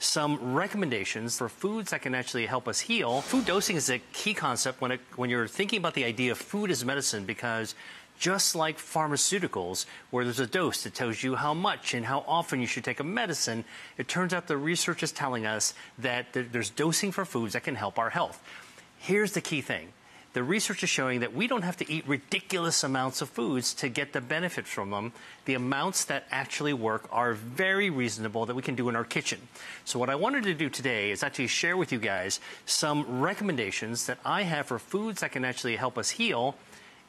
some recommendations for foods that can actually help us heal. Food dosing is a key concept when you're thinking about the idea of food as medicine, because just like pharmaceuticals, where there's a dose that tells you how much and how often you should take a medicine, it turns out the research is telling us that there's dosing for foods that can help our health. Here's the key thing. The research is showing that we don't have to eat ridiculous amounts of foods to get the benefit from them. The amounts that actually work are very reasonable that we can do in our kitchen. So what I wanted to do today is actually share with you guys some recommendations that I have for foods that can actually help us heal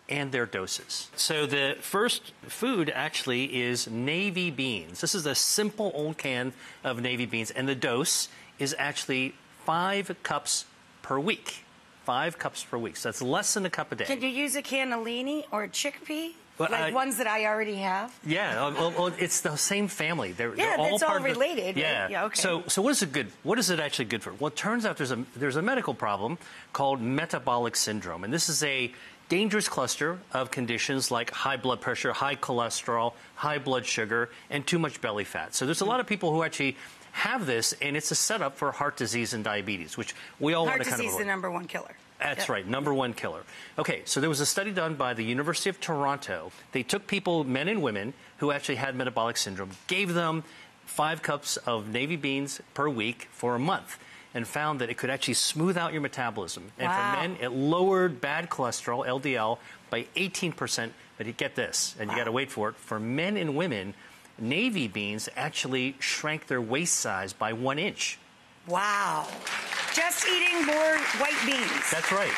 and their doses. So the first food actually is navy beans. This is a simple old can of navy beans, and the dose is actually 5 cups per week. 5 cups per week. So that's less than a cup a day. Can you use a cannellini or a chickpea? Well, like ones that I already have? Yeah, well, it's the same family. They're all it's all related. Yeah. Yeah, okay. So what is it good? What is it actually good for? Well, it turns out there's a medical problem called metabolic syndrome, and this is a dangerous cluster of conditions like high blood pressure, high cholesterol, high blood sugar, and too much belly fat. So there's a lot of people who actually have this, and it's a setup for heart disease and diabetes, which we all want to kind of avoid. Heart disease is the #1 killer. That's right, #1 killer. Okay, so there was a study done by the University of Toronto. They took people, men and women, who actually had metabolic syndrome, gave them 5 cups of navy beans per week for a month, and found that it could actually smooth out your metabolism. And for men, it lowered bad cholesterol, LDL, by 18%. But you get this, and you got to wait for it. For men and women, navy beans actually shrank their waist size by 1 inch. Wow. Just eating more white beans. That's right.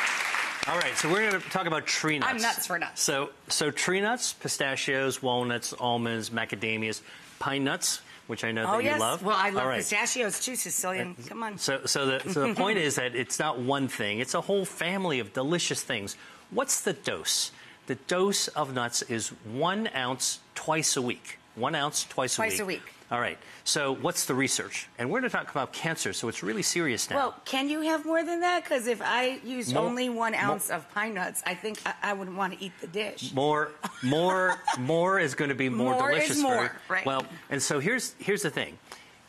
All right, so we're going to talk about tree nuts. I'm nuts for nuts. So tree nuts, pistachios, walnuts, almonds, macadamias, pine nuts, which I know that you love. Well, I love pistachios too, Sicilian. Come on. So the point is that it's not one thing. It's a whole family of delicious things. What's the dose? The dose of nuts is 1 ounce twice a week. 1 ounce twice a week. Twice a week. All right. So what's the research? And we're going to talk about cancer, so it's really serious now. Well, can you have more than that? Because if I used only 1 ounce of pine nuts, I think I wouldn't want to eat the dish. More is going to be more delicious. Is more, right? Well, and so here's the thing.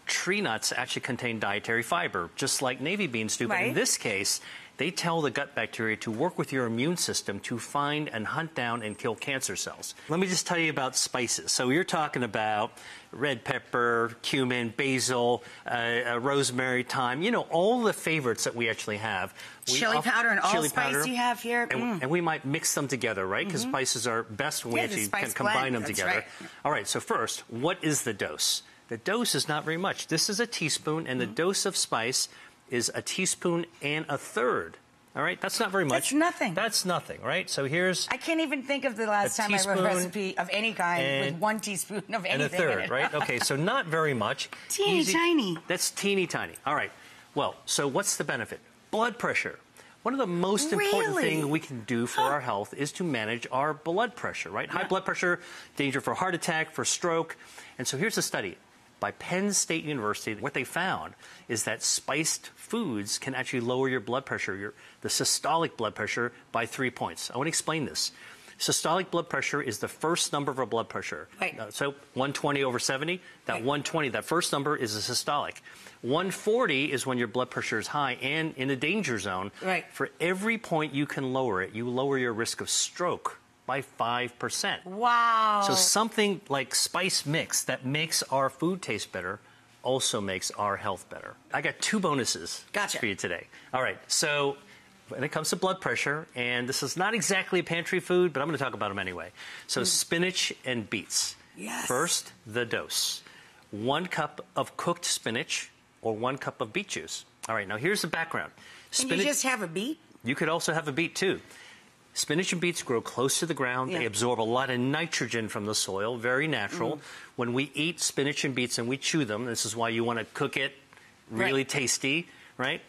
Tree nuts actually contain dietary fiber, just like navy beans do. But in this case, they tell the gut bacteria to work with your immune system to find and hunt down and kill cancer cells. Let me just tell you about spices. So you're talking about red pepper, cumin, basil, rosemary, thyme, you know, all the favorites that we actually have. Chili powder and allspice you have here. And we might mix them together, right? Because spices are best when we actually can combine them together. Right. All right, so first, what is the dose? The dose is not very much. This is a teaspoon, and the dose of spice is 1.3 teaspoons. All right, that's not very much. That's nothing. That's nothing, right? So here's... I can't even think of the last time I wrote a recipe of any kind with 1 teaspoon of anything and 1/3, in it. right? Okay, so not very much. Teeny tiny. That's teeny tiny. All right. Well, so what's the benefit? Blood pressure. One of the most important things we can do for our health is to manage our blood pressure, right? High blood pressure, danger for heart attack, for stroke. And so here's a study by Penn State University. What they found is that spiced foods can actually lower your blood pressure, the systolic blood pressure, by 3 points. I want to explain this. Systolic blood pressure is the first number of our blood pressure. Right. So 120/70, that 120, that first number is a systolic. 140 is when your blood pressure is high and in the danger zone. Right. For every point you can lower it, you lower your risk of stroke by 5%. Wow. So something like spice mix that makes our food taste better also makes our health better. I got 2 bonuses for you today. All right, so when it comes to blood pressure, and this is not exactly a pantry food, but I'm going to talk about them anyway. So spinach and beets. Yes. First, the dose. 1 cup of cooked spinach or 1 cup of beet juice. All right, now here's the background. Can you just have a beet? You could also have a beet, too. Spinach and beets grow close to the ground. They absorb a lot of nitrogen from the soil, very natural. When we eat spinach and beets and we chew them, this is why you want to cook it really tasty, right?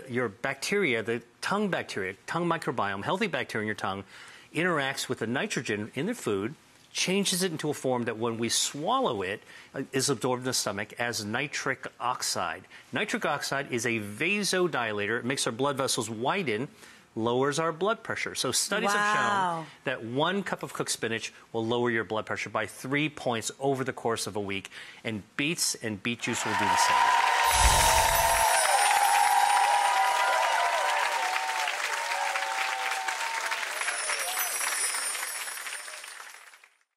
Your bacteria, the tongue microbiome, healthy bacteria in your tongue, interacts with the nitrogen in the food, changes it into a form that when we swallow it is absorbed in the stomach as nitric oxide. Nitric oxide is a vasodilator. It makes our blood vessels widen, lowers our blood pressure. So studies have shown that 1 cup of cooked spinach will lower your blood pressure by 3 points over the course of a week, and beets and beet juice will do the same.